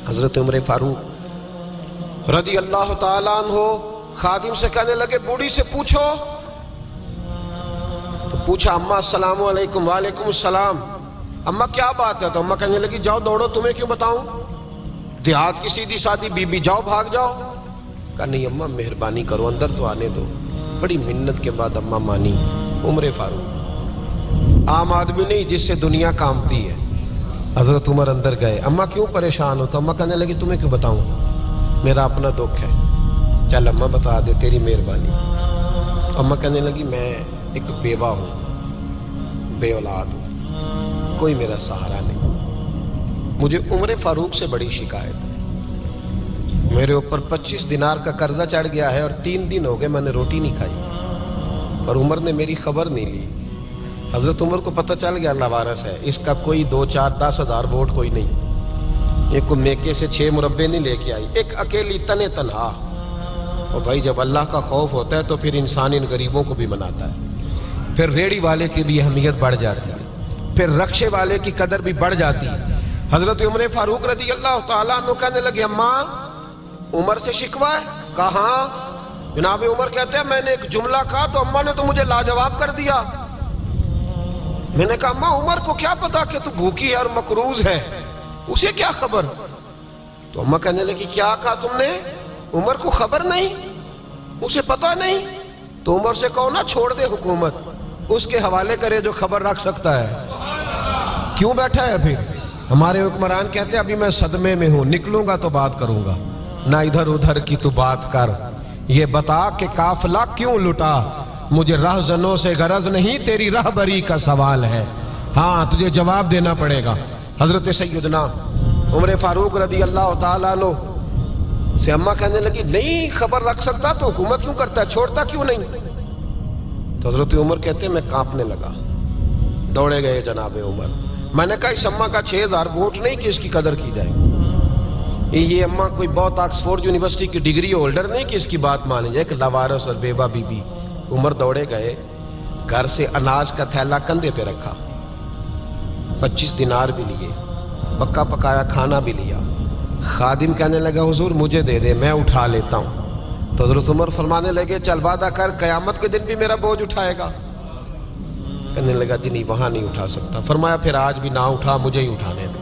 حضرت عمر فاروق رضی اللہ تعالیٰ عنہ خادم سے کہنے لگے بوڑھی سے پوچھو. تو پوچھا اماں السلام علیکم. وعلیکم السلام. اماں کیا بات ہے؟ تو اماں کہنے لگی جاؤ دوڑو, تمہیں کیوں بتاؤں, دیہات کی سیدھی سادی بی بی, جاؤ بھاگ جاؤ. کہا نہیں اماں مہربانی کرو اندر تو آنے دو. بڑی منت کے بعد اماں مانی. عمر فاروق عام آدمی نہیں جس سے دنیا کامتی ہے. حضرت عمر اندر گئے. اماں کیوں پریشان ہو؟ تو اماں کہنے لگی تمہیں کیوں بتاؤں, میرا اپنا دکھ ہے. چل اماں بتا دے, تیری مہربانی. تو اماں کہنے لگی میں ایک بیوہ ہوں, بے اولاد ہوں, کوئی میرا سہارا نہیں. مجھے عمر فاروق سے بڑی شکایت ہے. میرے اوپر 25 دینار کا قرضہ چڑھ گیا ہے اور 3 دن ہو گئے میں نے روٹی نہیں کھائی, اور عمر نے میری خبر نہیں لی. حضرت عمر کو پتہ چل گیا لوارث ہے, اس کا کوئی 2 4 10 ہزار ووٹ کوئی نہیں. ایک کو میکے سے 6 مربے نہیں لے کے آئی, ایک اکیلی تنے تنہا. اور بھائی جب اللہ کا خوف ہوتا ہے تو پھر انسان ان غریبوں کو بھی مناتا ہے. پھر ریڑھی والے کی بھی اہمیت بڑھ جاتی ہے, پھر رکشے والے کی قدر بھی بڑھ جاتی ہے. حضرت عمر فاروق رضی اللہ تعالیٰ عنہ کہنے لگے اماں عمر سے شکوہ ہے؟ کہاں؟ جناب عمر کہتے ہیں میں نے ایک جملہ کہا تو اماں نے تو مجھے لاجواب کر دیا. میں نے کہا اماں عمر کو کیا پتا کہ تو بھوکی ہے اور مقروض ہے, اسے کیا خبر؟ تو اماں کہنے لگی کیا کہا تم نے؟ عمر کو خبر نہیں, اسے پتا نہیں. تو عمر سے کہو نا چھوڑ دے حکومت, اس کے حوالے کرے جو خبر رکھ سکتا ہے. کیوں بیٹھا ہے پھر؟ ہمارے حکمران کہتے ہیں ابھی میں صدمے میں ہوں, نکلوں گا تو بات کروں گا. نہ ادھر ادھر کی تو بات کر, یہ بتا کہ قافلہ کیوں لٹا. مجھے رہزنوں سے غرض نہیں, تیری رہبری کا سوال ہے. ہاں تجھے جواب دینا پڑے گا. حضرت سیدنا عمر فاروق رضی اللہ تعالیٰ عنہ سے اماں کہنے لگی نہیں خبر رکھ سکتا تو حکومت کیوں کرتا ہے, چھوڑتا کیوں نہیں؟ تو حضرت عمر کہتے ہیں میں کانپنے لگا. دوڑے گئے جناب عمر. میں نے کہا اس اماں کا 6000 ووٹ نہیں کہ اس کی قدر کی جائے. یہ اماں کوئی بہت آکسفورڈ یونیورسٹی کی ڈگری ہولڈر نہیں کہ اس کی بات مانی جائے. ایک لاوارث اور بیوہ بی بی. عمر دوڑے گئے, گھر سے اناج کا تھیلا کندھے پہ رکھا, 25 دینار بھی لیے, پکا پکایا کھانا بھی لیا. خادم کہنے لگا حضور مجھے دے دے میں اٹھا لیتا ہوں. تو حضرت عمر فرمانے لگے چل وعدہ کر قیامت کے دن بھی میرا بوجھ اٹھائے گا. کہنے لگا جی نہیں وہاں نہیں اٹھا سکتا. فرمایا پھر آج بھی نہ اٹھا, مجھے ہی اٹھانے دے,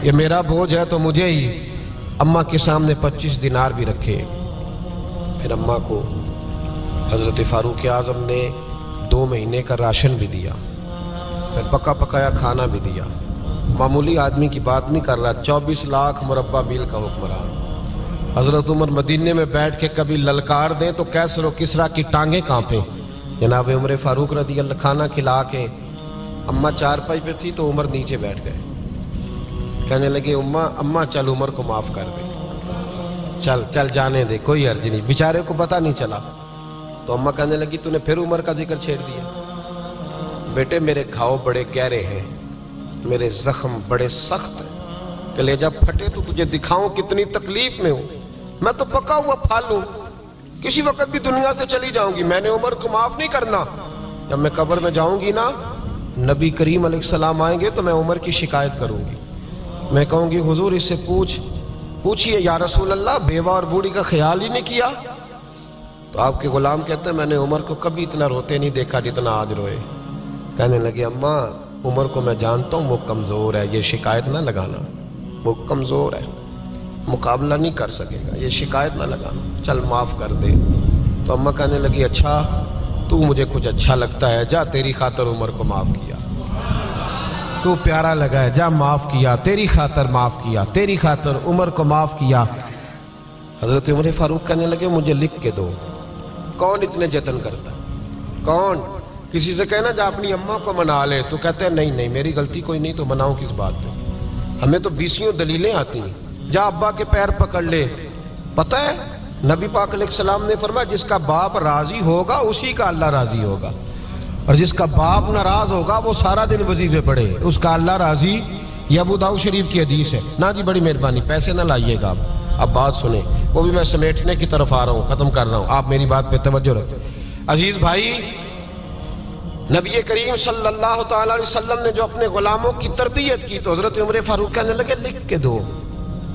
یہ میرا بوجھ ہے تو مجھے ہی. اماں کے سامنے 25 دینار بھی رکھے. پھر اماں کو حضرت فاروق اعظم نے 2 مہینے کا راشن بھی دیا, پھر پکا پکایا کھانا بھی دیا. معمولی آدمی کی بات نہیں کر رہا, 24 لاکھ مربع میل کا حکمران. حضرت عمر مدینے میں بیٹھ کے کبھی للکار دیں تو کیسر و کسرا کی ٹانگیں کانپیں. جناب عمر فاروق رضی اللہ کھانا کھلا کے اماں چارپائی پہ تھی تو عمر نیچے بیٹھ گئے. کہنے لگے اماں چل عمر کو معاف کر دے, چل چل جانے دے, کوئی عرض نہیں, بیچارے کو پتہ نہیں چلا. تو اماں کہنے لگی تو نے پھر عمر کا ذکر چھیڑ دیا. بیٹے میرے گھاؤ بڑے گہرے ہیں, میرے زخم بڑے سخت ہیں, کلیجہ پھٹے تو تجھے دکھاؤں کتنی تکلیف میں ہوں. میں تو پکا ہوا پھل ہوں, کسی وقت بھی دنیا سے چلی جاؤں گی. میں نے عمر کو معاف نہیں کرنا. جب میں قبر میں جاؤں گی نا, نبی کریم علیہ السلام آئیں گے تو میں عمر کی شکایت کروں گی. میں کہوں گی حضور اس سے پوچھئے یا رسول اللہ بیوہ اور بوڑھی کا خیال ہی نہیں کیا. تو آپ کے غلام کہتے ہیں میں نے عمر کو کبھی اتنا روتے نہیں دیکھا جتنا آج روئے. کہنے لگے اماں عمر کو میں جانتا ہوں وہ کمزور ہے, یہ شکایت نہ لگانا, وہ کمزور ہے, مقابلہ نہیں کر سکے گا, یہ شکایت نہ لگانا, چل معاف کر دے. تو اماں کہنے لگی اچھا تو مجھے کچھ اچھا لگتا ہے, جا تیری خاطر عمر کو معاف کیا, تو پیارا لگا ہے, جا معاف کیا, تیری خاطر معاف کیا, تیری خاطر عمر کو معاف کیا. حضرت عمر فاروق کہنے لگے مجھے لکھ کے دو. کون اتنے جتن کرتا ہے, کون؟ کسی سے کہنا جا اپنی اماں کو منا لے, تو کہتے ہیں نہیں میری غلطی کوئی نہیں تو مناؤں کس بات پہ, ہمیں تو 20 دلیلیں آتی ہیں. جا ابا کے پیر پکڑ لے. پتہ ہے نبی پاک علیہ السلام نے فرمایا جس کا باپ راضی ہوگا اسی کا اللہ راضی ہوگا, اور جس کا باپ ناراض ہوگا وہ سارا دن وظیفے پڑھے, اس کا اللہ راضی. یہ ابو داؤد شریف کی حدیث ہے. نا جی بڑی مہربانی, پیسے نہ لائیے گا. اب بات سنیں, وہ بھی میں سمیٹنے کی طرف آ رہا ہوں, ختم کر رہا ہوں, آپ میری بات پہ توجہ رکھیں. عزیز بھائی, نبی کریم صلی اللہ تعالی علیہ وسلم نے جو اپنے غلاموں کی تربیت کی تو حضرت عمر فاروق کہنے لگے لکھ کے دو.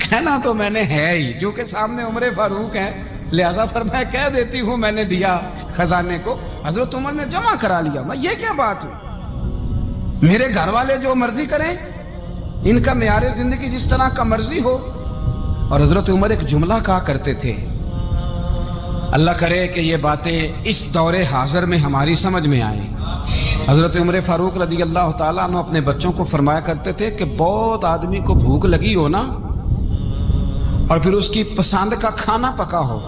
کہنا تو میں نے ہے ہی, جو کہ سامنے عمر فاروق ہے, لہذا فرمایا کہہ دیتی ہوں میں نے دیا خزانے کو. حضرت عمر نے جمع کرا لیا. میں یہ کیا بات ہوئی, میرے گھر والے جو مرضی کریں, ان کا معیار زندگی جس طرح کا مرضی ہو. اور حضرت عمر ایک جملہ کہا کرتے تھے, اللہ کرے کہ یہ باتیں اس دور حاضر میں ہماری سمجھ میں آئیں. حضرت عمر فاروق رضی اللہ تعالیٰ عنہ اپنے بچوں کو فرمایا کرتے تھے کہ بہت آدمی کو بھوک لگی ہو نا, اور پھر اس کی پسند کا کھانا پکا ہو,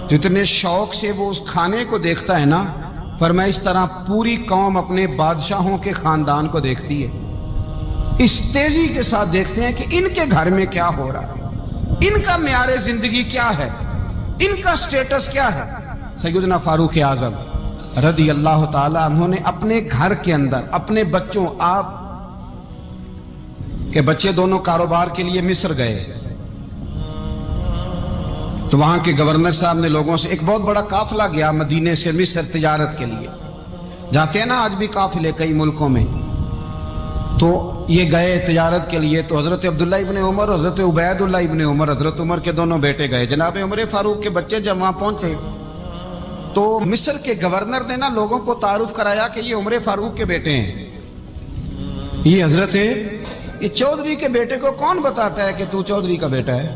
تو اتنے شوق سے وہ اس کھانے کو دیکھتا ہے نا, فرمایا اس طرح پوری قوم اپنے بادشاہوں کے خاندان کو دیکھتی ہے, اس تیزی کے ساتھ دیکھتے ہیں کہ ان کے گھر میں کیا ہو رہا ہے, ان کا معیار زندگی کیا ہے, ان کا سٹیٹس کیا ہے. سیدنا فاروق اعظم رضی اللہ تعالی عنہ نے اپنے گھر کے اندر اپنے بچوں, آپ کے بچے دونوں کاروبار کے لیے مصر گئے, تو وہاں کے گورنر صاحب نے لوگوں سے, ایک بہت بڑا قافلہ گیا مدینے سے مصر تجارت کے لیے, جاتے ہیں نا آج بھی قافلے کئی ملکوں میں, تو یہ گئے تجارت کے لیے. تو حضرت عبداللہ ابن عمر اور حضرت عبید اللہ ابن عمر, حضرت عمر کے دونوں بیٹے گئے. جناب عمر فاروق کے بچے جب وہاں پہنچے تو مصر کے گورنر نے نا لوگوں کو تعارف کرایا کہ یہ عمر فاروق کے بیٹے ہیں. یہ حضرت یہ چودھری کے بیٹے کو کون بتاتا ہے کہ تو چودھری کا بیٹا ہے؟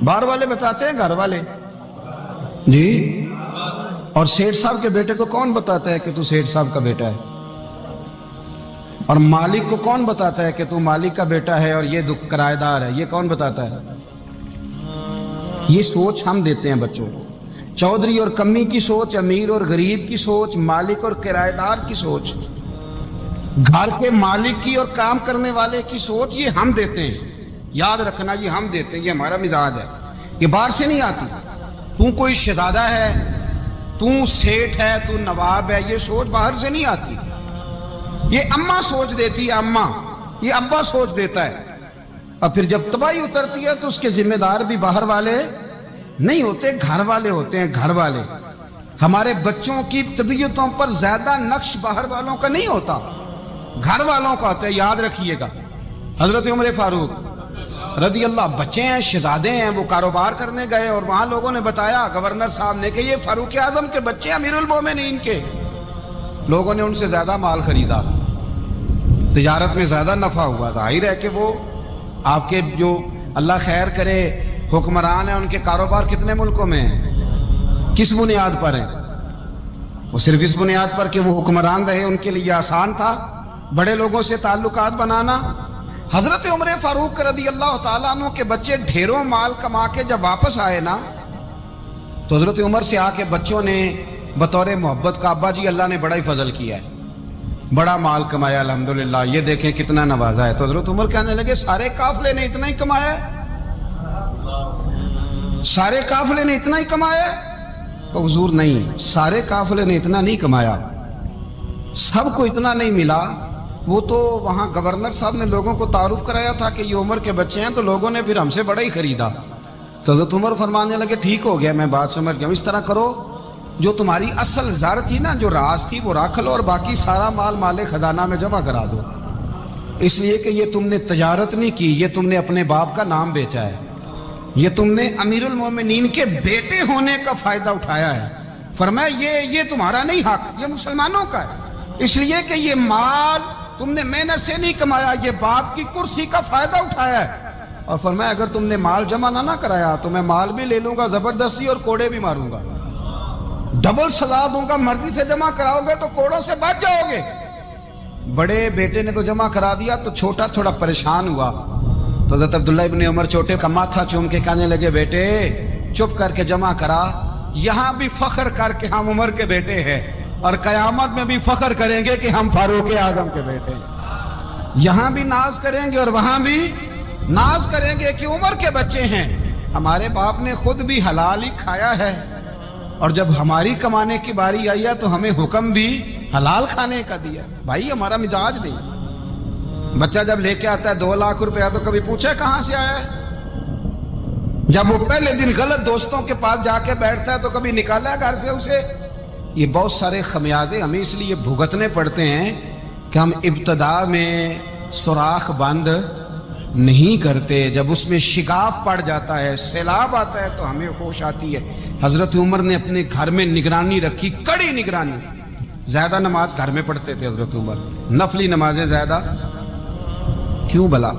باہر والے بتاتے ہیں, گھر والے جی. اور سیٹھ صاحب کے بیٹے کو کون بتاتا ہے کہ تو سیٹھ صاحب کا بیٹا ہے؟ اور مالک کو کون بتاتا ہے کہ تو مالک کا بیٹا ہے اور یہ کرایہ دار ہے؟ یہ کون بتاتا ہے؟ یہ سوچ ہم دیتے ہیں بچوں کو. چودھری اور کمی کی سوچ, امیر اور غریب کی سوچ, مالک اور کرایہ دار کی سوچ, گھر کے مالک کی اور کام کرنے والے کی سوچ, یہ ہم دیتے ہیں. یاد رکھنا, یہ ہم دیتے ہیں, یہ ہمارا مزاج ہے, یہ باہر سے نہیں آتی. تو کوئی شہزادہ ہے, تو سیٹھ ہے, تو نواب ہے, یہ سوچ باہر سے نہیں آتی. یہ اماں سوچ دیتی ہے, اماں, یہ ابا سوچ دیتا ہے. اور پھر جب تباہی اترتی ہے تو اس کے ذمہ دار بھی باہر والے نہیں ہوتے, گھر والے ہوتے ہیں. گھر والے, ہمارے بچوں کی طبیعتوں پر زیادہ نقش باہر والوں کا نہیں ہوتا, گھر والوں کا ہوتا ہے. یاد رکھیے گا. حضرت عمر فاروق رضی اللہ, بچے ہیں, شہزادے ہیں, وہ کاروبار کرنے گئے اور وہاں لوگوں نے بتایا گورنر صاحب نے کہ یہ فاروق اعظم کے بچے, امیر المومنین کے. لوگوں نے ان سے زیادہ مال خریدا, تجارت میں زیادہ نفع ہوا. ظاہر ہے کہ وہ آپ کے جو اللہ خیر کرے حکمران ہیں, ان کے کاروبار کتنے ملکوں میں ہیں, کس بنیاد پر ہیں؟ وہ صرف اس بنیاد پر کہ وہ حکمران رہے, ان کے لیے آسان تھا بڑے لوگوں سے تعلقات بنانا. حضرت عمر فاروق رضی اللہ تعالیٰ عنہ کے بچے ڈھیروں مال کما کے جب واپس آئے نا, تو حضرت عمر سے آ کے بچوں نے بطور محبت کا, ابا جی اللہ نے بڑا ہی فضل کیا ہے, بڑا مال کمایا الحمدللہ, یہ دیکھیں کتنا نوازا ہے. تو حضرت عمر کہنے لگے سارے قافلے نے اتنا ہی کمایا ہے, سارے قافلے نے اتنا ہی کمایا ہے؟ تو حضور نہیں, سارے قافلے نے اتنا نہیں کمایا, سب کو اتنا نہیں ملا. وہ تو وہاں گورنر صاحب نے لوگوں کو تعارف کرایا تھا کہ یہ عمر کے بچے ہیں, تو لوگوں نے پھر ہم سے بڑا ہی خریدا. تو حضرت عمر فرمانے لگے ٹھیک ہو گیا, میں بات سمجھ گیا. اس طرح کرو, جو تمہاری اصل زر تھی نا, جو راز تھی, وہ رکھ لو, اور باقی سارا مال مال خزانہ میں جمع کرا دو. اس لیے کہ یہ تم نے تجارت نہیں کی, یہ تم نے اپنے باپ کا نام بیچا ہے, یہ تم نے امیر المومنین کے بیٹے ہونے کا فائدہ اٹھایا ہے. فرمایا یہ تمہارا نہیں حق, یہ مسلمانوں کا ہے. اس لیے کہ یہ مال تم نے محنت سے نہیں کمایا, یہ باپ کی کرسی کا فائدہ اٹھایا ہے. اور فرمایا اگر تم نے مال جمع نہ کرایا تو میں مال بھی لے لوں گا زبردستی, اور کوڑے بھی ماروں گا, ڈبل سزا دوں گا. مرضی سے جمع کراؤ گے تو کوڑوں سے بچ جاؤ گے. بڑے بیٹے نے تو جمع کرا دیا, تو چھوٹا تھوڑا پریشان ہوا. تو حضرت عبداللہ ابن عمر چھوٹے کا ماتھا چوم کے کہنے لگے بیٹے چپ کر کے جمع کرا, یہاں بھی فخر کر کے ہم عمر کے بیٹے ہیں, اور قیامت میں بھی فخر کریں گے کہ ہم فاروق اعظم کے بیٹے ہیں. یہاں بھی ناز کریں گے اور وہاں بھی ناز کریں گے کہ عمر کے بچے ہیں. ہمارے باپ نے خود بھی حلال ہی کھایا ہے, اور جب ہماری کمانے کی باری آئی ہے تو ہمیں حکم بھی حلال کھانے کا دیا. بھائی ہمارا مزاج نہیں. بچہ جب لے کے آتا ہے 2 لاکھ روپیہ تو کبھی پوچھے کہاں سے آیا ہے؟ جب وہ پہلے دن غلط دوستوں کے پاس جا کے بیٹھتا ہے تو کبھی نکالا ہے گھر سے اسے؟ یہ بہت سارے خمیازے ہمیں اس لیے بھگتنے پڑتے ہیں کہ ہم ابتدا میں سوراخ بند نہیں کرتے، جب اس میں شگاف پڑ جاتا ہے، سیلاب آتا ہے تو ہمیں ہوش آتی ہے۔ حضرت عمر نے اپنے گھر میں نگرانی رکھی، کڑی نگرانی۔ زیادہ نماز گھر میں پڑھتے تھے حضرت عمر، نفلی نمازیں زیادہ کیوں بلا؟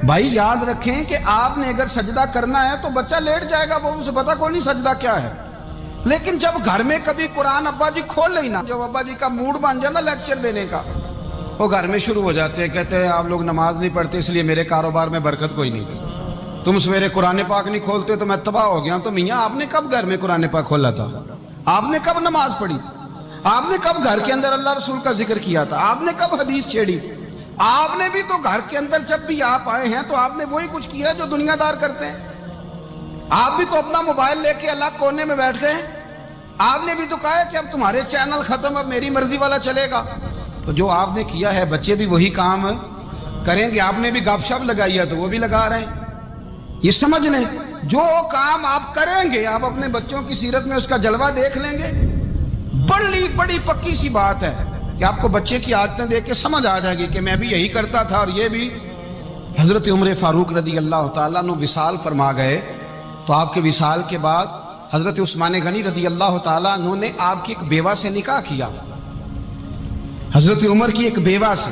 بھائی یاد رکھیں کہ آپ نے اگر سجدہ کرنا ہے تو بچہ لیٹ جائے گا، وہ اسے پتا کوئی نہیں سجدہ کیا ہے۔ لیکن جب گھر میں کبھی قرآن ابا جی کھول لیں نا، جب ابا جی کا موڈ بن جائے نا لیکچر دینے کا، وہ گھر میں شروع ہو جاتے ہیں، کہتے ہیں آپ لوگ نماز نہیں پڑھتے اس لیے میرے کاروبار میں برکت کوئی نہیں، تم سویرے قرآن پاک نہیں کھولتے تو میں تباہ ہو گیا۔ تو میاں آپ نے کب گھر میں قرآن پاک کھولا تھا؟ آپ نے کب نماز پڑھی؟ آپ نے کب گھر کے اندر اللہ رسول کا ذکر کیا تھا؟ آپ نے کب حدیث چھیڑی؟ آپ نے بھی تو گھر کے اندر جب بھی آپ آئے ہیں تو آپ نے وہی کچھ کیا جو دنیا دار کرتے ہیں۔ آپ بھی تو اپنا موبائل لے کے الگ کونے میں بیٹھ گئے۔ آپ نے بھی تو کہا ہے کہ اب تمہارے چینل ختم، اب میری مرضی والا چلے گا۔ تو جو آپ نے کیا ہے بچے بھی وہی کام کریں گے۔ آپ نے بھی گپ شپ لگائی ہے تو وہ بھی لگا رہے ہیں۔ یہ سمجھ لیں جو کام آپ کریں گے آپ اپنے بچوں کی سیرت میں اس کا جلوہ دیکھ لیں گے۔ بڑی پکی سی بات ہے کہ آپ کو بچے کی عادتیں دیکھ کے سمجھ آ جائے گی کہ میں بھی یہی کرتا تھا اور یہ بھی۔ حضرت عمر فاروق رضی اللہ تعالیٰ عنہ وصال فرما گئے تو آپ کے وصال کے بعد حضرت عثمان غنی رضی اللہ تعالیٰ عنہ نے آپ کی ایک بیوہ سے نکاح کیا، حضرت عمر کی ایک بیوہ سے۔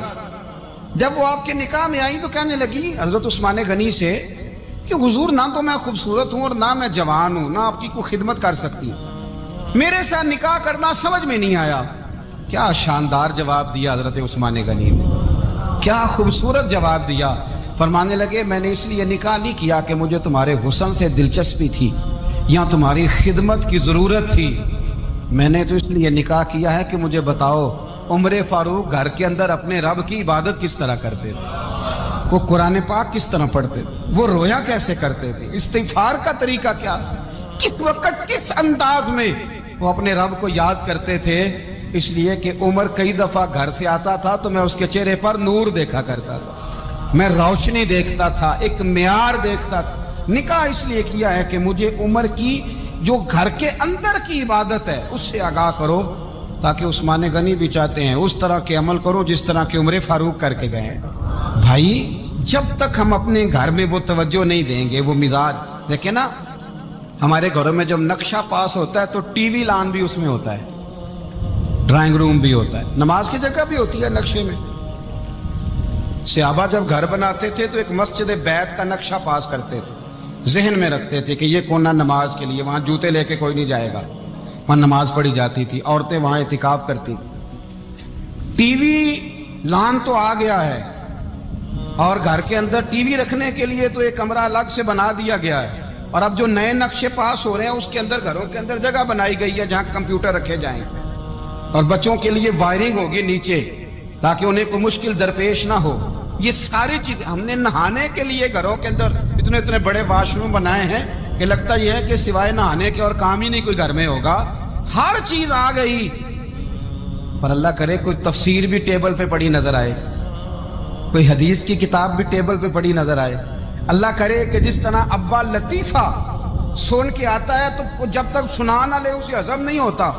جب وہ آپ کے نکاح میں آئی تو کہنے لگی حضرت عثمان غنی سے کہ حضور نہ تو میں خوبصورت ہوں اور نہ میں جوان ہوں، نہ آپ کی کوئی خدمت کر سکتی ہوں، میرے ساتھ نکاح کرنا سمجھ میں نہیں آیا۔ کیا شاندار جواب دیا حضرت عثمان غنی نے، کیا خوبصورت جواب دیا۔ فرمانے لگے میں نے اس لیے نکاح نہیں کیا کہ مجھے تمہارے حسن سے دلچسپی تھی یا تمہاری خدمت کی ضرورت تھی، میں نے تو اس لیے نکاح کیا ہے کہ مجھے بتاؤ عمر فاروق گھر کے اندر اپنے رب کی عبادت کس طرح کرتے تھے، وہ قرآن پاک کس طرح پڑھتے تھے، وہ رویا کیسے کرتے تھے، استغفار کا طریقہ کیا، کس وقت کس انداز میں وہ اپنے رب کو یاد کرتے تھے۔ اس لیے کہ عمر کئی دفعہ گھر سے آتا تھا تو میں اس کے چہرے پر نور دیکھا کرتا تھا، میں روشنی دیکھتا تھا، ایک معیار دیکھتا تھا۔ نکاح اس لیے کیا ہے کہ مجھے عمر کی جو گھر کے اندر کی عبادت ہے اس سے آگاہ کرو، تاکہ عثمان غنی بھی چاہتے ہیں اس طرح کے عمل کرو جس طرح کے عمر فاروق کر کے گئے۔ بھائی جب تک ہم اپنے گھر میں وہ توجہ نہیں دیں گے، وہ مزاج دیکھیں نا، ہمارے گھروں میں جب نقشہ پاس ہوتا ہے تو ٹی وی لان بھی اس میں ہوتا ہے، ڈرائنگ روم بھی ہوتا ہے، نماز کی جگہ بھی ہوتی ہے نقشے میں۔ صحابہ جب گھر بناتے تھے تو ایک مسجد بیت کا نقشہ پاس کرتے تھے، ذہن میں رکھتے تھے کہ یہ کونا نماز کے لیے، وہاں جوتے لے کے کوئی نہیں جائے گا، وہاں نماز پڑھی جاتی تھی، عورتیں وہاں اعتکاف کرتی تھی۔ ٹی وی لان تو آ گیا ہے اور گھر کے اندر ٹی وی رکھنے کے لیے تو ایک کمرہ الگ سے بنا دیا گیا ہے، اور اب جو نئے نقشے پاس ہو رہے ہیں اس کے اندر گھروں کے اندر جگہ بنائی گئی ہے جہاں کمپیوٹر رکھے جائیں، اور بچوں کے لیے وائرنگ ہوگی نیچے تاکہ انہیں کوئی مشکل درپیش نہ ہو۔ یہ ساری چیز ہم نے نہانے کے لیے گھروں کے اندر اتنے بڑے واش روم بنائے ہیں کہ لگتا یہ ہے کہ سوائے نہانے کے اور کام ہی نہیں کوئی گھر میں ہوگا، ہر چیز آ گئی۔ پر اللہ کرے کوئی تفسیر بھی ٹیبل پہ پڑی نظر آئے، کوئی حدیث کی کتاب بھی ٹیبل پہ پڑی نظر آئے۔ اللہ کرے کہ جس طرح ابا لطیفہ سن کے آتا ہے تو جب تک سنا نہ لے اسے ہضم نہیں ہوتا،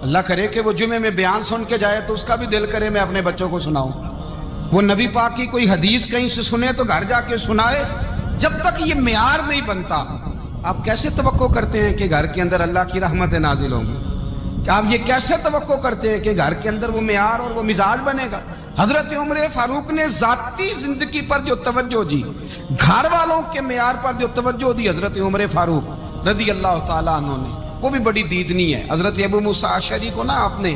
اللہ کرے کہ وہ جمعے میں بیان سن کے جائے تو اس کا بھی دل کرے میں اپنے بچوں کو سناؤں، وہ نبی پاک کی کوئی حدیث کہیں سے سنے تو گھر جا کے سنائے۔ جب تک یہ معیار نہیں بنتا آپ کیسے توقع کرتے ہیں کہ گھر کے اندر اللہ کی رحمتیں نازل ہوں گی؟ آپ یہ کیسے توقع کرتے ہیں کہ گھر کے اندر وہ معیار اور وہ مزاج بنے گا؟ حضرت عمر فاروق نے ذاتی زندگی پر جو توجہ دی، گھر والوں کے معیار پر جو توجہ دی حضرت عمر فاروق رضی اللہ تعالیٰ عنہ نے، وہ بھی بڑی دیدنی ہے۔ حضرت ابو موسیٰ اشعری کو نا آپ نے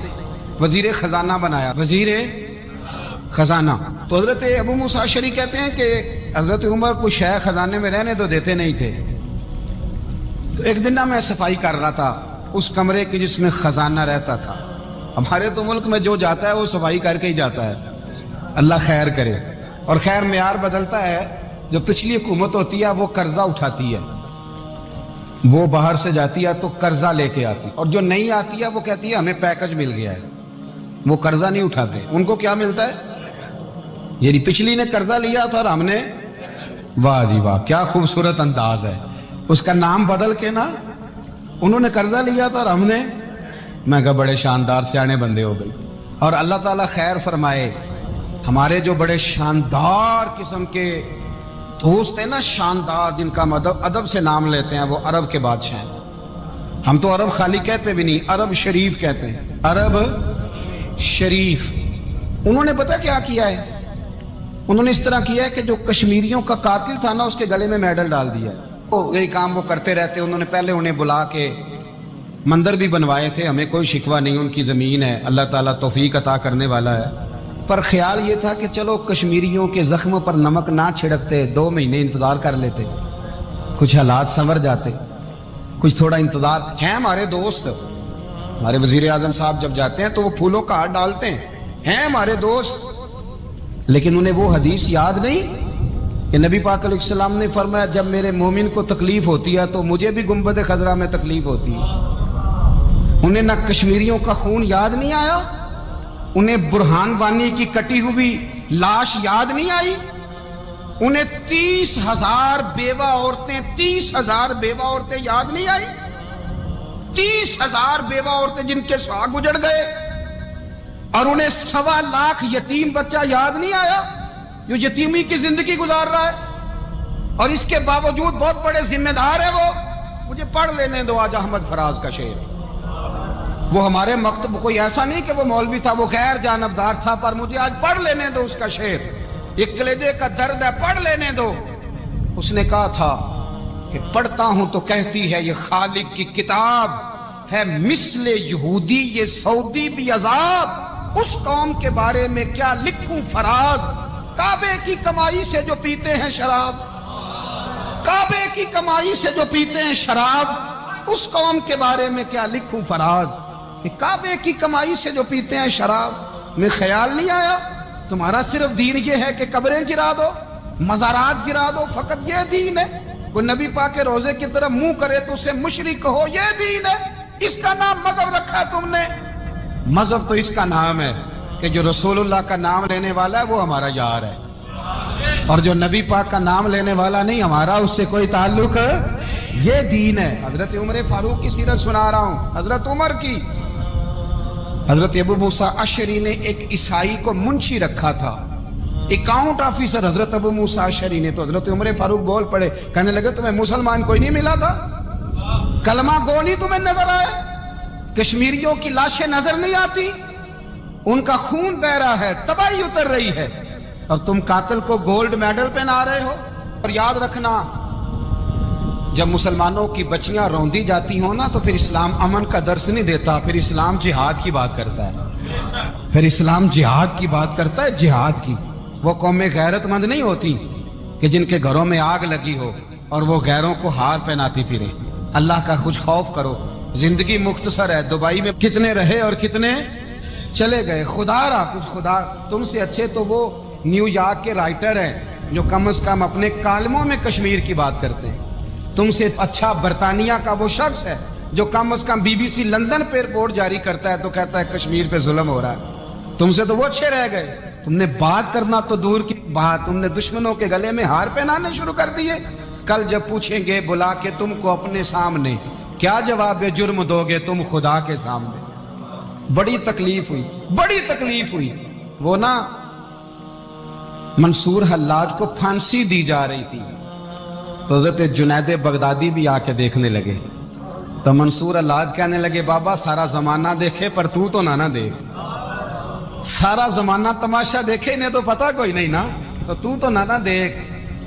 وزیر خزانہ بنایا، وزیر خزانہ، تو حضرت ابو موسیٰ اشعری کہتے ہیں کہ حضرت عمر کو شیخ خزانے میں رہنے تو دیتے نہیں تھے۔ تو ایک دن میں صفائی کر رہا تھا اس کمرے کی جس میں خزانہ رہتا تھا۔ ہمارے تو ملک میں جو جاتا ہے وہ صفائی کر کے ہی جاتا ہے، اللہ خیر کرے۔ اور خیر معیار بدلتا ہے، جو پچھلی حکومت ہوتی ہے وہ قرضہ اٹھاتی ہے، وہ باہر سے جاتی ہے تو قرضہ لے کے آتی، اور جو نہیں آتی ہے وہ کہتی ہے ہمیں پیکج مل گیا ہے، وہ قرضہ نہیں اٹھاتے۔ ان کو کیا ملتا ہے؟ یعنی پچھلی نے قرضہ لیا تھا اور ہم نے، واہ جی واہ کیا خوبصورت انداز ہے، اس کا نام بدل کے نا، انہوں نے قرضہ لیا تھا اور ہم نے، میں کہا بڑے شاندار سیانے بندے ہو گئی۔ اور اللہ تعالیٰ خیر فرمائے. ہمارے جو بڑے شاندار قسم کے دوست ہیں نا، شاندار، جن کا ہم ادب سے نام لیتے ہیں، وہ عرب کے بادشاہ ہیں. ہم تو عرب خالی کہتے بھی نہیں، عرب شریف کہتے ہیں، عرب شریف. انہوں نے پتہ کیا کیا ہے؟ انہوں نے اس طرح کیا ہے کہ جو کشمیریوں کا قاتل تھا نا، اس کے گلے میں میڈل ڈال دیا. یہی کام وہ کرتے رہتے. انہوں نے پہلے انہیں بلا کے مندر بھی بنوائے تھے. ہمیں کوئی شکوہ نہیں، ان کی زمین ہے، اللہ تعالیٰ توفیق عطا کرنے والا ہے. پر خیال یہ تھا کہ چلو کشمیریوں کے زخموں پر نمک نہ چھڑکتے، 2 مہینے انتظار کر لیتے، کچھ حالات سنور جاتے، کچھ تھوڑا انتظار. ہیں ہمارے دوست، ہمارے وزیر اعظم صاحب جب جاتے ہیں تو وہ پھولوں کا ہار ڈالتے ہیں ہمارے دوست. لیکن انہیں وہ حدیث یاد نہیں کہ نبی پاک علیہ السلام نے فرمایا جب میرے مومن کو تکلیف ہوتی ہے تو مجھے بھی گنبد خضرا میں تکلیف ہوتی ہے. انہیں نہ کشمیریوں کا خون یاد نہیں آیا، انہیں برہان وانی کی کٹی ہوئی لاش یاد نہیں آئی، انہیں 30,000 بیوہ عورتیں 30,000 بیوہ عورتیں یاد نہیں آئی، 30,000 بیوہ عورتیں جن کے سہاگ اجڑ گئے، اور انہیں 1.25 لاکھ یتیم بچہ یاد نہیں آیا جو یتیمی کی زندگی گزار رہا ہے. اور اس کے باوجود بہت بڑے ذمہ دار ہے وہ. مجھے پڑھ لینے دو آج احمد فراز کا شعر. وہ ہمارے مکتب کوئی ایسا نہیں کہ وہ مولوی تھا، وہ غیر جانبدار تھا، پر مجھے آج پڑھ لینے دو اس کا شعر. ایک کلیجے کا درد ہے، پڑھ لینے دو. اس نے کہا تھا کہ پڑھتا ہوں تو کہتی ہے یہ خالق کی کتاب ہے، مثل یہودی یہ سعودی بھی عذاب. اس قوم کے بارے میں کیا لکھوں فراز، کعبے کی کمائی سے جو پیتے ہیں شراب، کعبے کی کمائی سے جو پیتے ہیں شراب، اس قوم کے بارے میں کیا لکھوں فراز کہ کعبے کی کمائی سے جو پیتے ہیں شراب. میں خیال نہیں آیا تمہارا صرف دین یہ ہے کہ قبریں گرا دو، مزارات گرا دو، فقط یہ دین ہے؟ کوئی نبی پاک کے روزے کی طرف منہ کرے تو اسے مشرک کہو، یہ دین ہے؟ اس کا نام مذہب رکھا ہے تم نے. مذہب تو اس کا نام ہے کہ جو رسول اللہ کا نام لینے والا ہے وہ ہمارا یار ہے، اور جو نبی پاک کا نام لینے والا نہیں، ہمارا اس سے کوئی تعلق ہے. یہ دین ہے. حضرت عمر فاروق کی سیرت سنا رہا ہوں، حضرت عمر کی. حضرت ابو موسیٰ اشعری نے ایک عیسائی کو منشی رکھا تھا، اکاؤنٹ آفیسر حضرت ابو موسیٰ اشعری نے. تو حضرت عمر فاروق بول پڑے، کہنے لگے تمہیں مسلمان کوئی نہیں ملا تھا؟ کلمہ گو نہیں تمہیں نظر آئے؟ کشمیریوں کی لاشیں نظر نہیں آتی؟ ان کا خون بہ رہا ہے، تباہی اتر رہی ہے، اور تم قاتل کو گولڈ میڈل پہنا رہے ہو. اور یاد رکھنا، جب مسلمانوں کی بچیاں روندی جاتی ہوں نا تو پھر اسلام امن کا درس نہیں دیتا، پھر اسلام جہاد کی بات کرتا ہے. پھر اسلام جہاد کی بات کرتا ہے، جہاد کی. وہ قومیں غیرت مند نہیں ہوتی کہ جن کے گھروں میں آگ لگی ہو اور وہ غیروں کو ہار پہناتی پھرے. اللہ کا کچھ خوف کرو. زندگی مختصر ہے. دبئی میں کتنے رہے اور کتنے چلے گئے. خدا را کچھ خدا تم سے اچھے تو وہ نیو یارک کے رائٹر ہیں جو کم از کم اپنے کالموں میں کشمیر کی بات کرتے ہیں. تم سے اچھا برطانیہ کا وہ شخص ہے جو کم از کم BBC لندن پہ رپورٹ جاری کرتا ہے تو کہتا ہے کشمیر پہ ظلم ہو رہا ہے. تم سے تو وہ اچھے رہ گئے. تم نے بات کرنا تو دور کی بات، تم نے دشمنوں کے گلے میں ہار پہنانے شروع کر دیے. کل جب پوچھیں گے بلا کے تم کو اپنے سامنے، کیا جواب جرم دو گے تم خدا کے سامنے؟ بڑی تکلیف ہوئی، بڑی تکلیف ہوئی. وہ نا منصور حلاج کو پھانسی دی جا رہی تھی تو حضرت جنید بغدادی بھی آ کے دیکھنے لگے. تو منصور حلاج کہنے لگے بابا سارا زمانہ دیکھے پر تو نہ دیکھ. سارا زمانہ تماشا دیکھے، انہیں تو پتا کوئی نہیں نا، تو نہ دیکھ.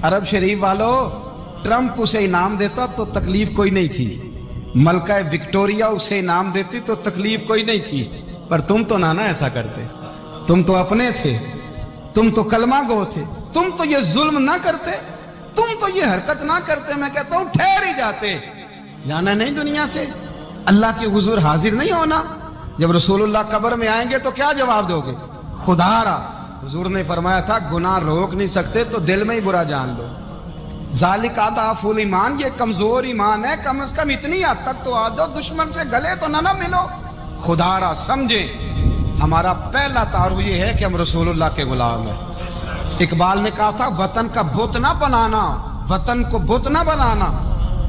عرب شریف والو، ٹرمپ اسے انعام دیتا تو تکلیف کوئی نہیں تھی، ملکہ وکٹوریا اسے انعام دیتی تو تکلیف کوئی نہیں تھی، پر تم تو نہ ایسا کرتے. تم تو اپنے تھے، تم تو کلمہ گو تھے، تم تو یہ ظلم نہ کرتے، تم تو یہ حرکت نہ کرتے. میں کہتا ہوں ٹھہر ہی جاتے. جانا نہیں دنیا سے، اللہ کے حضور حاضر نہیں ہونا. جب رسول اللہ قبر میں آئیں گے تو کیا جواب دو گے؟ خدا را حضور نے فرمایا تھا گناہ روک نہیں سکتے تو دل میں ہی برا جان لو. ذالک اضعف الایمان، یہ کمزور ایمان ہے. کم از کم اتنی حد تک تو آ جاؤ، دشمن سے گلے تو نہ ملو. خدا را سمجھے ہمارا پہلا تعارف یہ ہے کہ ہم رسول اللہ کے غلام ہیں. اقبال نے کہا تھا وطن کا بت نہ بنانا، وطن کو بت نہ بنانا.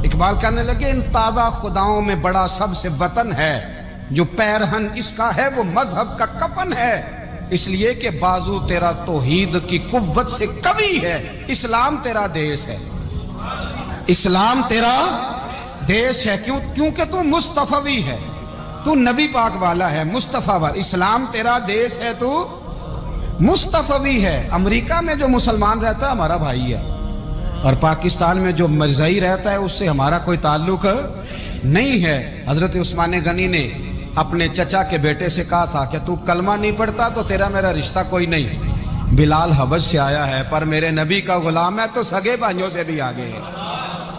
اقبال کہنے لگے ان تازہ خداؤں میں بڑا سب سے وطن ہے، جو پیرہن اس کا ہے وہ مذہب کا کفن ہے، اس لیے کہ بازو تیرا توحید کی قوت سے قوی ہے۔ اسلام تیرا دیس ہے، اسلام تیرا دیس ہے، کیونکہ تو مصطفی ہے، تو نبی پاک والا ہے، مصطفیٰ والا۔ اسلام تیرا دیس ہے، تو مصطفی ہے۔ امریکہ میں جو مسلمان رہتا ہے ہمارا بھائی ہے، اور پاکستان میں جو مرزائی رہتا ہے اس سے ہمارا کوئی تعلق نہیں ہے۔ حضرت عثمان غنی نے اپنے چچا کے بیٹے سے کہا تھا کہ تو کلمہ نہیں پڑھتا تو تیرا میرا رشتہ کوئی نہیں۔ بلال حبش سے آیا ہے پر میرے نبی کا غلام ہے تو سگے بھائیوں سے بھی آگے ہے۔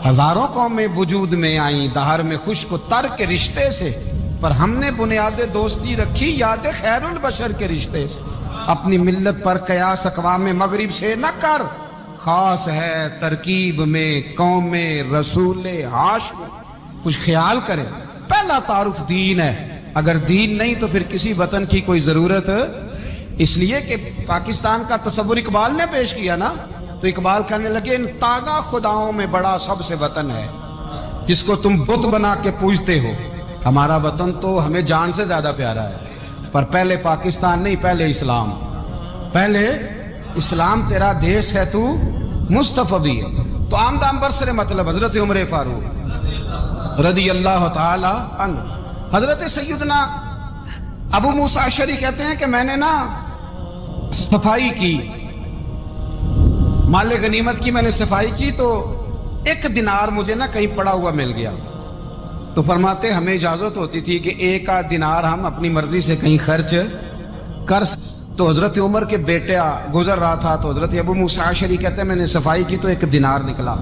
ہزاروں قومیں وجود میں آئیں دہر میں خوش کو تر کے رشتے سے، پر ہم نے بنیاد دوستی رکھی یاد خیر البشر کے رشتے سے۔ اپنی ملت پر قیاس اقوام مغرب سے نہ کر، خاص ہے ترکیب میں قوم رسول ہاشم۔ کچھ خیال کرے، پہلا تعارف دین ہے، اگر دین نہیں تو پھر کسی وطن کی کوئی ضرورت۔ اس لیے کہ پاکستان کا تصور اقبال نے پیش کیا نا، تو اقبال کہنے لگے ان تازہ خداؤں میں بڑا سب سے وطن ہے جس کو تم بت بنا کے پوجتے ہو۔ ہمارا وطن تو ہمیں جان سے زیادہ پیارا ہے، پر پہلے پاکستان نہیں، پہلے اسلام، پہلے اسلام تیرا دیس ہے، تو مصطفی ہے۔ تو آمدام برسر مطلب حضرت عمر فاروق رضی اللہ تعالی عنہ۔ حضرت سیدنا ابو موسیٰ اشعری کہتے ہیں کہ میں نے نا صفائی کی، مال غنیمت کی میں نے صفائی کی، تو ایک دینار مجھے نا کہیں پڑا ہوا مل گیا، تو فرماتے ہمیں اجازت ہوتی تھی کہ ایک آدھ دینار ہم اپنی مرضی سے کہیں خرچ کر۔ تو حضرت عمر کے بیٹا گزر رہا تھا، تو حضرت ابو موسیٰ اشعری کہتے ہیں میں نے صفائی کی تو ایک دینار نکلا،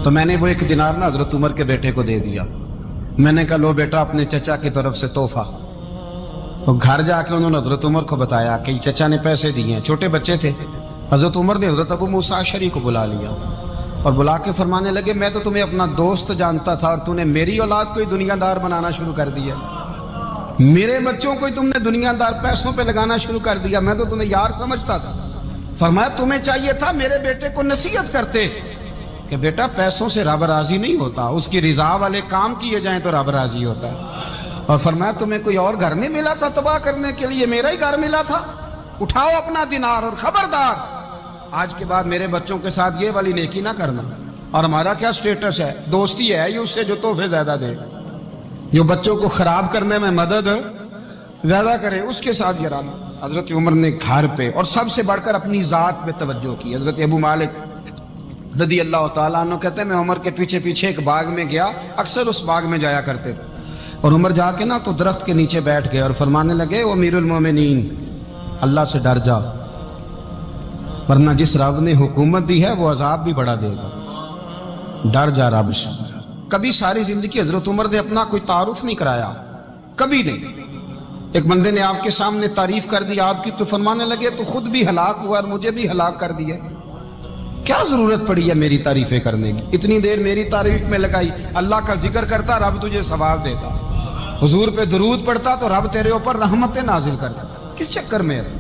تو میں نے وہ ایک دینار نا حضرت عمر کے بیٹے کو دے دیا۔ میں نے کہا لو بیٹا اپنے چچا کی طرف سے تحفہ۔ تو گھر جا کے انہوں نے حضرت عمر کو بتایا کہ چچا نے پیسے دیے ہیں، چھوٹے بچے تھے۔ حضرت عمر نے حضرت ابو موسیٰ اشعری کو بلا لیا اور بلا کے فرمانے لگے میں تو تمہیں اپنا دوست جانتا تھا اور تو نے میری اولاد کو ہی دنیا دار بنانا شروع کر دیا، میرے بچوں کو ہی تم نے دنیا دار پیسوں پہ لگانا شروع کر دیا، میں تو تمہیں یار سمجھتا تھا۔ فرمایا تمہیں چاہیے تھا میرے بیٹے کو نصیحت کرتے کہ بیٹا پیسوں سے رب راضی نہیں ہوتا، اس کی رضا والے کام کیے جائیں تو رب راضی ہوتا ہے۔ اور فرمایا تمہیں کوئی اور گھر نہیں ملا تھا تباہ کرنے کے لیے، میرا ہی گھر ملا تھا، اٹھاؤ اپنا دینار اور خبردار آج کے بعد میرے بچوں کے ساتھ یہ والی نیکی نہ کرنا۔ اور ہمارا کیا سٹیٹس ہے، دوستی ہے یہ اس سے جو تحفے زیادہ دے، جو بچوں کو خراب کرنے میں مدد زیادہ کرے اس کے ساتھ یہ رانا۔ حضرت عمر نے گھر پہ اور سب سے بڑھ کر اپنی ذات پہ توجہ کی۔ حضرت ابو مالک رضی اللہ تعالیٰ عنہ کہتے ہیں میں عمر کے پیچھے پیچھے ایک باغ میں گیا، اکثر اس باغ میں جایا کرتے تھے، اور عمر جا کے نا تو درخت کے نیچے بیٹھ گئے اور فرمانے لگے او امیر المومنین اللہ سے ڈر جا، ورنہ جس رب نے حکومت دی ہے وہ عذاب بھی بڑا دے گا، ڈر جا رب سے۔ کبھی ساری زندگی حضرت عمر نے اپنا کوئی تعارف نہیں کرایا، کبھی نہیں۔ ایک بندے نے آپ کے سامنے تعریف کر دی آپ کی تو فرمانے لگے تو خود بھی ہلاک ہوا اور مجھے بھی ہلاک کر دیا، کیا ضرورت پڑی ہے میری تعریفیں کرنے کی، اتنی دیر میری تعریف میں لگائی، اللہ کا ذکر کرتا رب تجھے ثواب دیتا، حضور پہ درود پڑھتا تو رب تیرے اوپر رحمتیں نازل کر دیتا، کس چکر میں ہے؟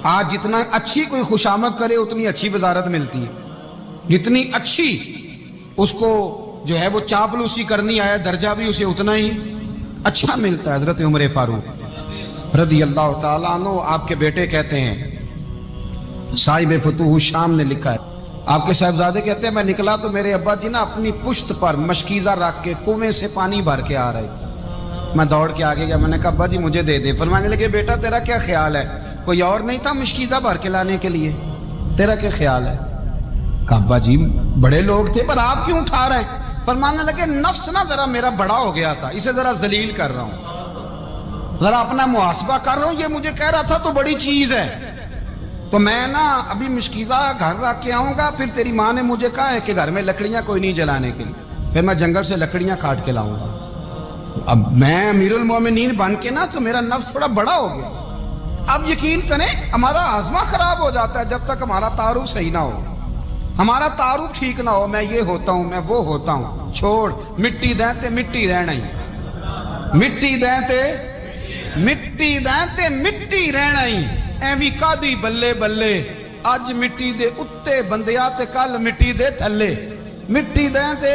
آج جتنا اچھی کوئی خوشامد کرے اتنی اچھی وزارت ملتی ہے، جتنی اچھی اس کو جو ہے وہ چاپلوسی کرنی آیا درجہ بھی اسے اتنا ہی اچھا ملتا ہے۔ حضرت عمر فاروق رضی اللہ تعالیٰ عنہ آپ کے بیٹے کہتے ہیں، صاحب فتوح الشام نے لکھا ہے، آپ کے صاحبزادے کہتے ہیں میں نکلا تو میرے ابا جی نا اپنی پشت پر مشکیزہ رکھ کے کنویں سے پانی بھر کے آ رہے تھے، میں دوڑ کے آگے گیا، میں نے کہا ابا جی مجھے دے دے، فرمانے لگے بیٹا تیرا کیا خیال ہے، کوئی اور نہیں تھا مشکیزہ بھر کے لانے کے لیے، تیرا کیا خیال ہے؟ کہا ابا جی بڑے لوگ تھے پر آپ کیوں اٹھا رہے ہیں؟ فرمانے لگے نفس نا ذرا میرا بڑا ہو گیا تھا، اسے ذرا ذلیل کر رہا ہوں، ذرا اپنا محاسبہ کر رہا ہوں، یہ مجھے کہہ رہا تھا تو بڑی چیز ہے، تو میں نا ابھی مشکیزہ گھر رکھ کے آؤں گا، پھر تیری ماں نے مجھے کہا ہے کہ گھر میں لکڑیاں کوئی نہیں جلانے کے لیے، پھر میں جنگل سے لکڑیاں کاٹ کے لاؤں گا، اب میں امیر المومنین بن کے نا تو میرا نفس تھوڑا بڑا ہو گیا۔ اب یقین کریں ہمارا ہاضمہ خراب ہو جاتا ہے جب تک ہمارا تعارف صحیح نہ ہو، ہمارا تعارف ٹھیک نہ ہو، میں یہ ہوتا ہوں میں وہ ہوتا ہوں، چھوڑ مٹی دیں تے مٹی رہنا ہی، مٹی دیں تے مٹی دیں تے مٹی رہنا ہی، ایویں کادی بلے بلے اج مٹی دے اتے بندیا تے کل مٹی دے تھلے، مٹی دیں تے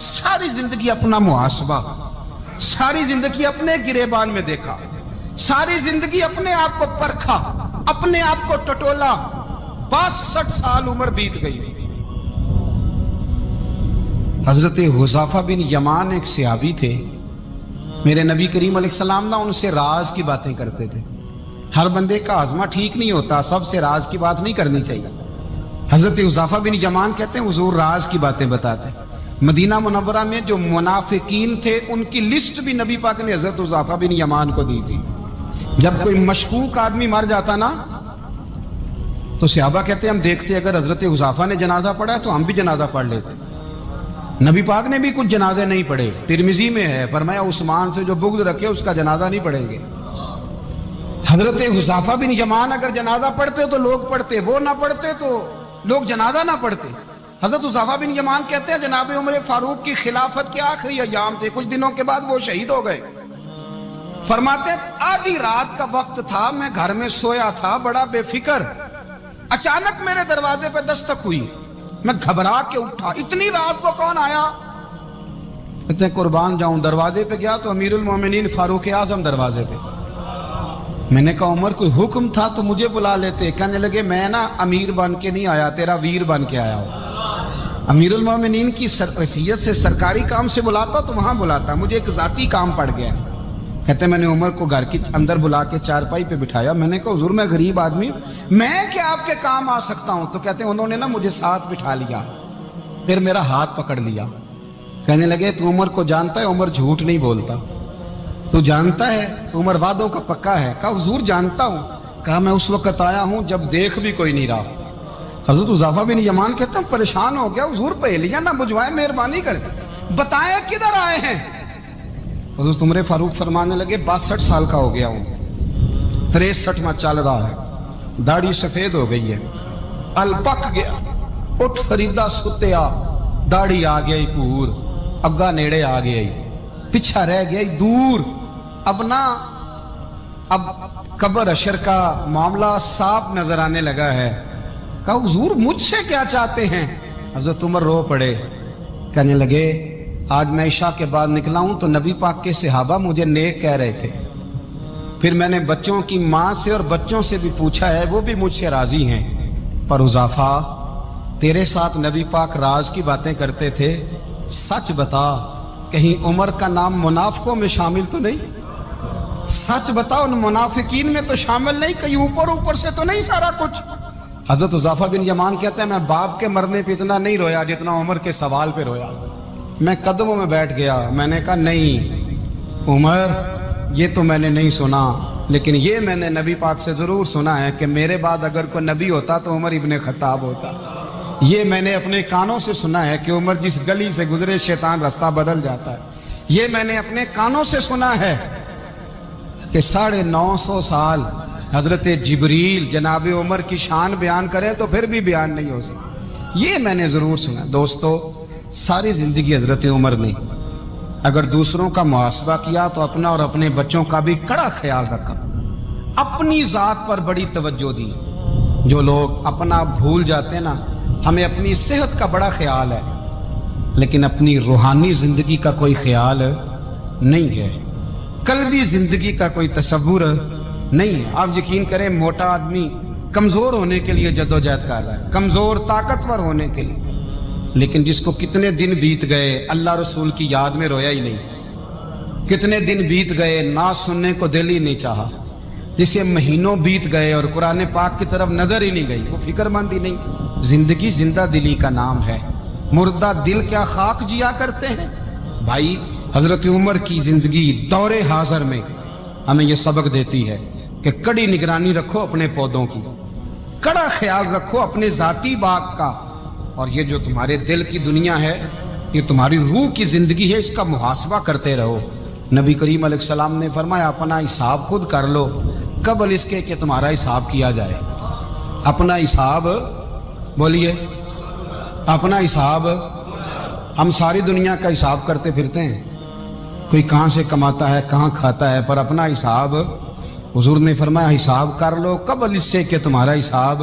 ساری زندگی اپنا محاسبہ, ساری زندگی اپنے گریبان میں دیکھا, ساری زندگی اپنے آپ کو پرکھا, اپنے آپ کو ٹٹولا. 62 سال عمر بیت گئی. حضرت حذیفہ بن یمان ایک صحابی تھے. میرے نبی کریم علیہ السلام نا ان سے راز کی باتیں کرتے تھے. ہر بندے کا ہاضمہ ٹھیک نہیں ہوتا, سب سے راز کی بات نہیں کرنی چاہیے. حضرت حذیفہ بن یمان کہتے ہیں حضور راز کی باتیں بتاتے ہیں. مدینہ منورہ میں جو منافقین تھے ان کی لسٹ بھی نبی پاک نے حضرت حذیفہ بن یمان کو دی تھی. جب کوئی مشکوک آدمی مر جاتا نا تو صحابہ کہتے ہیں ہم دیکھتے اگر حضرت حذیفہ نے جنازہ پڑھا تو ہم بھی جنازہ پڑھ لیتے. نبی پاک نے بھی کچھ جنازے نہیں پڑھے. ترمذی میں ہے فرمایا عثمان سے جو بغض رکھے اس کا جنازہ نہیں پڑھیں گے. حضرت حذیفہ بن یمان اگر جنازہ پڑھتے تو لوگ پڑھتے, وہ نہ پڑھتے تو لوگ جنازہ نہ پڑھتے. حضرت حذیفہ بن یمان کہتے ہیں جناب عمر فاروق کی خلافت کے آخری ایام تھے, کچھ دنوں کے بعد وہ شہید ہو گئے. فرماتے آدھی رات کا وقت تھا, میں گھر میں سویا تھا بڑا بے فکر, اچانک میرے دروازے پہ دستک ہوئی, میں گھبرا کے اٹھا. اتنی رات کو کون آیا؟ کہتے ہیں قربان جاؤں دروازے پہ گیا تو امیر المومنین فاروق اعظم دروازے پہ. میں نے کہا عمر کوئی حکم تھا تو مجھے بلا لیتے. کہنے لگے میں نا امیر بن کے نہیں آیا, تیرا ویر بن کے آیا ہوں. امیر المومنین کی حیثیت سے سرکاری کام سے بلاتا تو وہاں بلاتا, مجھے ایک ذاتی کام پڑ گیا. کہتے میں نے عمر کو گھر کی اندر بلا کے چارپائی پہ بٹھایا. میں نے کہا حضور میں غریب آدمی میں کیا آپ کے کام آ سکتا ہوں؟ تو کہتے ہیں انہوں نے نا مجھے ساتھ بٹھا لیا, پھر میرا ہاتھ پکڑ لیا. کہنے لگے تو عمر کو جانتا ہے؟ عمر جھوٹ نہیں بولتا. تو جانتا ہے؟ عمر وعدوں کا پکا ہے. کہا حضور جانتا ہوں. کہا میں اس وقت آیا ہوں جب دیکھ بھی کوئی نہیں رہا. حضرت حذیفہ بن یمان کہتے ہیں پریشان ہو گیا, حضور پہلیاں نہ بجھوائے, مہربانی کر بتائیں کدھر آئے ہیں. حضرت عمر فاروق فرمانے لگے 62 سال کا ہو گیا ہوں, 63 میں چل رہا ہے, داڑھی سفید ہو گئی ہے, ال پک گیا, اٹھ فریدا ستیا, داڑھی آ گئی پور, اگا نیڑے آ گئی, پیچھا رہ گیا دور. اب نا اب قبر اشر کا معاملہ صاف نظر آنے لگا ہے. کہا حضور مجھ سے کیا چاہتے ہیں؟ حضرت عمر رو پڑے. کہنے لگے آج میں عشاء کے بعد نکلا ہوں تو نبی پاک کے صحابہ مجھے نیک کہہ رہے تھے. پھر میں نے بچوں کی ماں سے اور بچوں سے بھی پوچھا ہے, وہ بھی مجھ سے راضی ہیں. پر حذیفہ تیرے ساتھ نبی پاک راز کی باتیں کرتے تھے, سچ بتا کہیں عمر کا نام منافقوں میں شامل تو نہیں؟ سچ بتا ان منافقین میں تو شامل نہیں, کہیں اوپر سے تو نہیں سارا کچھ؟ حضرت حذیفہ بن یمان کہتے ہیں میں باپ کے مرنے پہ اتنا نہیں رویا جتنا عمر کے سوال پہ رویا. میں قدموں میں بیٹھ گیا. میں نے کہا نہیں عمر یہ تو میں نے نہیں سنا, لیکن یہ میں نے نبی پاک سے ضرور سنا ہے کہ میرے بعد اگر کوئی نبی ہوتا تو عمر ابن خطاب ہوتا. یہ میں نے اپنے کانوں سے سنا ہے کہ عمر جس گلی سے گزرے شیطان رستہ بدل جاتا ہے. یہ میں نے اپنے کانوں سے سنا ہے کہ 950 سال حضرت جبریل جناب عمر کی شان بیان کرے تو پھر بھی بیان نہیں ہو سکتا. یہ میں نے ضرور سنا. دوستو ساری زندگی حضرت عمر نے اگر دوسروں کا محاسبہ کیا تو اپنا اور اپنے بچوں کا بھی کڑا خیال رکھا, اپنی ذات پر بڑی توجہ دی. جو لوگ اپنا بھول جاتے ہیں نا, ہمیں اپنی صحت کا بڑا خیال ہے لیکن اپنی روحانی زندگی کا کوئی خیال نہیں ہے, قلبی زندگی کا کوئی تصور نہیں ہے. آپ یقین کریں موٹا آدمی کمزور ہونے کے لیے جدوجہد کر رہا ہے, کمزور طاقتور ہونے کے لیے, لیکن جس کو کتنے دن بیت گئے اللہ رسول کی یاد میں رویا ہی نہیں, کتنے دن بیت گئے نہ سننے کو دل ہی نہیں چاہا, جسے مہینوں بیت گئے اور قرآن پاک کی طرف نظر ہی نہیں گئی, وہ فکر مند ہی نہیں. زندگی زندہ دلی کا نام ہے, مردہ دل کیا خاک جیا کرتے ہیں. بھائی حضرت عمر کی زندگی دور حاضر میں ہمیں یہ سبق دیتی ہے کہ کڑی نگرانی رکھو اپنے پودوں کی, کڑا خیال رکھو اپنے ذاتی باغ کا, اور یہ جو تمہارے دل کی دنیا ہے یہ تمہاری روح کی زندگی ہے, اس کا محاسبہ کرتے رہو. نبی کریم علیہ السلام نے فرمایا اپنا حساب خود کر لو قبل اس کے کہ تمہارا حساب کیا جائے. اپنا حساب بولیے, اپنا حساب. ہم ساری دنیا کا حساب کرتے پھرتے ہیں, کوئی کہاں سے کماتا ہے کہاں کھاتا ہے, پر اپنا حساب حضور نے فرمایا حساب کر لو قبل اس سے کہ تمہارا حساب